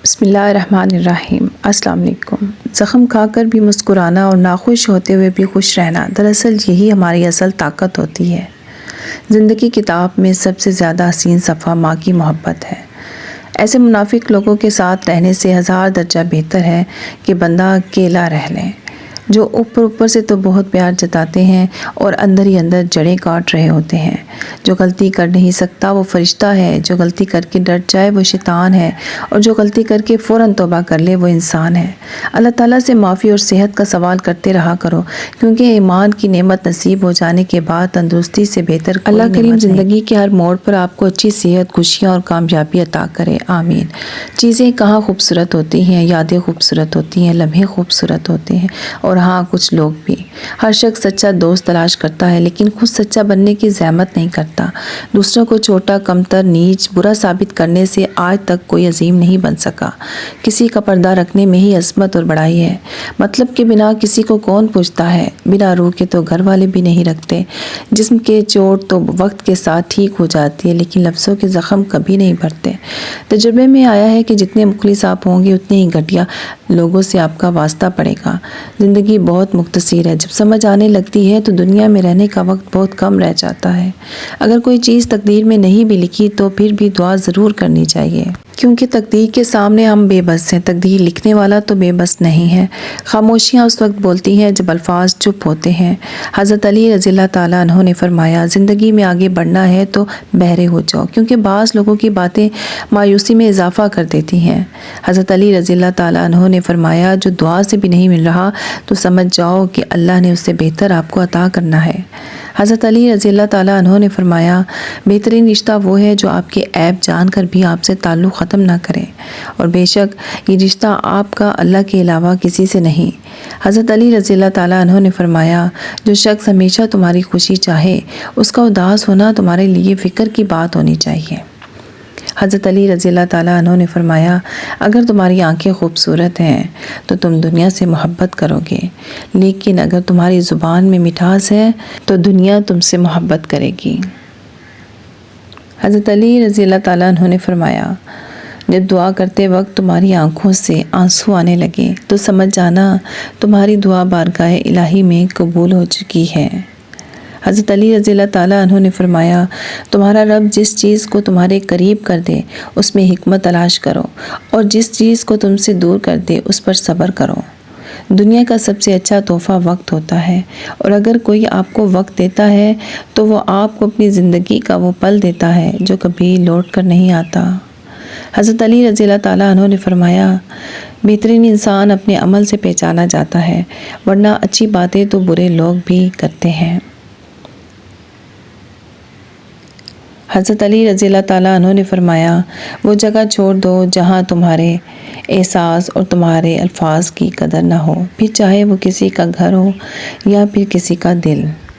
بسم اللہ الرحمن الرحیم۔ السلام علیکم۔ زخم کھا کر بھی مسکرانا اور ناخوش ہوتے ہوئے بھی خوش رہنا، دراصل یہی ہماری اصل طاقت ہوتی ہے۔ زندگی کتاب میں سب سے زیادہ حسین صفحہ ماں کی محبت ہے۔ ایسے منافق لوگوں کے ساتھ رہنے سے 1000 درجہ بہتر ہے کہ بندہ اکیلا رہ لے، جو اوپر سے تو بہت پیار جتاتے ہیں اور اندر ہی اندر جڑیں کاٹ رہے ہوتے ہیں۔ جو غلطی کر نہیں سکتا وہ فرشتہ ہے، جو غلطی کر کے ڈٹ جائے وہ شیطان ہے، اور جو غلطی کر کے فوراً توبہ کر لے وہ انسان ہے۔ اللہ تعالیٰ سے معافی اور صحت کا سوال کرتے رہا کرو، کیونکہ ایمان کی نعمت نصیب ہو جانے کے بعد تندرستی سے بہتر کوئی اللہ کریم زندگی کے ہر موڑ پر آپ کو اچھی صحت، خوشیاں اور کامیابی عطا کرے، آمین۔ چیزیں کہاں خوبصورت ہوتی ہیں، یادیں خوبصورت ہوتی ہیں، لمحے خوبصورت ہوتے ہیں، اور ہاں کچھ لوگ بھی۔ ہر شخص سچا دوست تلاش کرتا ہے لیکن خود سچا بننے کی زحمت نہیں کرتا۔ دوسروں کو چھوٹا، کمتر، نیچ، برا ثابت کرنے سے آج تک کوئی عظیم نہیں بن سکا۔ کسی کا پردہ رکھنے میں ہی عظمت اور بڑائی ہے۔ مطلب کے بنا کسی کو کون پوچھتا ہے؟ بنا روح کے تو گھر والے بھی نہیں رکھتے۔ جسم کے چوٹ تو وقت کے ساتھ ٹھیک ہو جاتی ہے لیکن لفظوں کے زخم کبھی نہیں بھرتے۔ تجربے میں آیا ہے کہ جتنے مخلص آپ ہوں گے اتنے ہی گھٹیا لوگوں سے آپ کا واسطہ پڑے گا۔ زندگی بہت مختصر ہے، جب سمجھ آنے لگتی ہے تو دنیا میں رہنے کا وقت بہت کم رہ جاتا ہے۔ اگر کوئی چیز تقدیر میں نہیں بھی لکھی تو پھر بھی دعا ضرور کرنی چاہیے، کیونکہ تقدیر کے سامنے ہم بے بس ہیں، تقدیر لکھنے والا تو بے بس نہیں ہے۔ خاموشیاں اس وقت بولتی ہیں جب الفاظ چپ ہوتے ہیں۔ حضرت علی رضی اللہ تعالیٰ عنہ نے فرمایا، زندگی میں آگے بڑھنا ہے تو بہرے ہو جاؤ، کیونکہ بعض لوگوں کی باتیں مایوسی میں اضافہ کر دیتی ہیں۔ حضرت علی رضی اللہ تعالیٰ عنہ نے فرمایا، جو دعا سے بھی نہیں مل رہا تو سمجھ جاؤ کہ اللہ نے اس سے بہتر آپ کو عطا کرنا ہے۔ حضرت علی رضی اللہ تعالیٰ عنہ نے فرمایا، بہترین رشتہ وہ ہے جو آپ کے عیب جان کر بھی آپ سے تعلق ختم نہ کرے، اور بے شک یہ رشتہ آپ کا اللہ کے علاوہ کسی سے نہیں۔ حضرت علی رضی اللہ تعالیٰ عنہ نے فرمایا، جو شخص ہمیشہ تمہاری خوشی چاہے اس کا اداس ہونا تمہارے لیے فکر کی بات ہونی چاہیے۔ حضرت علی رضی اللہ تعالیٰ عنہ نے فرمایا، اگر تمہاری آنکھیں خوبصورت ہیں تو تم دنیا سے محبت کرو گے، لیکن اگر تمہاری زبان میں مٹھاس ہے تو دنیا تم سے محبت کرے گی۔ حضرت علی رضی اللہ تعالیٰ عنہ نے فرمایا، جب دعا کرتے وقت تمہاری آنکھوں سے آنسو آنے لگے تو سمجھ جانا تمہاری دعا بارگاہ الہی میں قبول ہو چکی ہے۔ حضرت علی رضی اللہ تعالیٰ عنہ نے فرمایا، تمہارا رب جس چیز کو تمہارے قریب کر دے اس میں حکمت تلاش کرو، اور جس چیز کو تم سے دور کر دے اس پر صبر کرو۔ دنیا کا سب سے اچھا تحفہ وقت ہوتا ہے، اور اگر کوئی آپ کو وقت دیتا ہے تو وہ آپ کو اپنی زندگی کا وہ پل دیتا ہے جو کبھی لوٹ کر نہیں آتا۔ حضرت علی رضی اللہ تعالیٰ عنہ نے فرمایا، بہترین انسان اپنے عمل سے پہچانا جاتا ہے، ورنہ اچھی باتیں تو برے لوگ بھی کرتے ہیں۔ حضرت علی رضی اللہ تعالیٰ عنہ نے فرمایا، وہ جگہ چھوڑ دو جہاں تمہارے احساس اور تمہارے الفاظ کی قدر نہ ہو، پھر چاہے وہ کسی کا گھر ہو یا پھر کسی کا دل۔